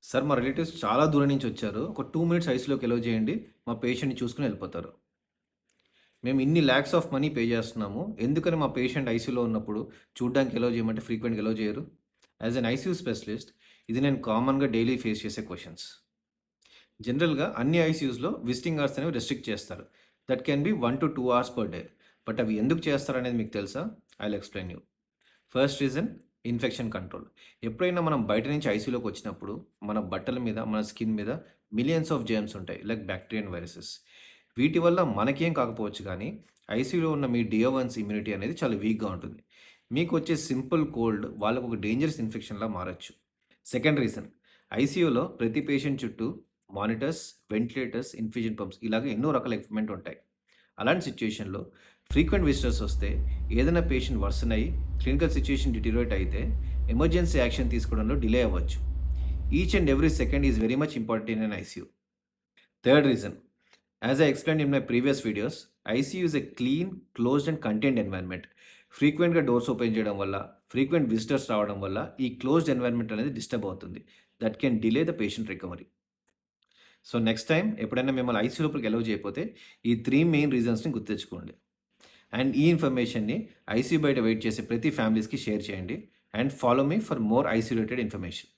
Sir మా relatives చాలా దూరం నుంచి వచ్చారు. ఒక 2 మినిట్స్ ఐసీయూలోకి అలో చేయండి. మా పేషెంట్‌ని చూసుకొని వెళ్ళిపోతారు. మేము ఇన్ని లాక్స్ ఆఫ్ మనీ పే చేస్తున్నాము. ఎందుకని మా పేషెంట్ ఐసీయూలో ఉన్నప్పుడు చూడ్డానికి అలో చేయమంటే ఫ్రీక్వెంట్‌గా అలో చేయరు? యాస్ ఎన్ ఐసీయూ స్పెషలిస్ట్ ఇది నేను కామన్‌గా డైలీ ఫేస్ చేసే క్వెషన్స్. జనరల్‌గా అన్ని ఐసీయూస్‌లో విజిటింగ్ అవర్స్ అనేవి రెస్ట్రిక్ట్ చేస్తారు. That can be 1-2 hours per day. But అవి ఎందుకు చేస్తారనేది మీకు తెలుసా? I will explain you. First reason infection control. ఎప్పుడైనా మనం బయట నుంచి ఐసీయూలోకి వచ్చినప్పుడు మన బట్టల మీద, మన స్కిన్ మీద మిలియన్స్ ఆఫ్ జెర్మ్స్ ఉంటాయి. Like bacteria and viruses. వీటి వల్ల మనకేం కాకపోవచ్చు కానీ, ఐసీయూలో ఉన్న మీ డిఓ1 ఇమ్యూనిటీ అనేది చాలా వీక్‌గా ఉంటుంది. మీకు వచ్చే సింపుల్ కోల్డ్ వాళ్ళకి ఒక డేంజరస్ ఇన్ఫెక్షన్‌లా మారొచ్చు. సెకండ్ రీజన్ ఐసీయూలో ప్రతి పేషెంట్ చుట్టూ మానిటర్స్, వెంటిలేటర్స్, ఇన్ఫ్యూజన్ పంప్స్ ఇలాగ ఎన్నో రకాల ఎక్విప్‌మెంట్ ఉంటాయి. అలాంటి సిట్యుయేషన్‌లో ఫ్రీక్వెంట్ విజిటర్స్ వస్తే ఏదైనా పేషెంట్ వర్సన్ అయ్యి క్లినికల్ సిట్యుయేషన్ డిటీరియోరేట్ అయితే ఎమర్జెన్సీ యాక్షన్ తీసుకోవడంలో డిలే అవ్వచ్చు. Each and every second is very much important in an ICU. Third reason as I explained in my previous videos, ICU is a clean, closed and contained environment. ఫ్రీక్వెంట్‌గా doors open చేయడం వల్ల, frequent visitors రావడం వల్ల ఈ closed environment అనేది disturb అవుతుంది. That can delay the patient recovery. So next time ఎప్పుడైనా మిమ్మల్ని ఐసీయూ లోపలికి అలౌ చేయకపోతే ఈ 3 మెయిన్ రీజన్స్‌ని గుర్తుంచుకోండి. అండ్ ఈ ఇన్ఫర్మేషన్‌ని ఐసీయూ బయట వెయిట్ చేసే ప్రతి ఫ్యామిలీస్‌కి షేర్ చేయండి. And follow me for more ICU related information.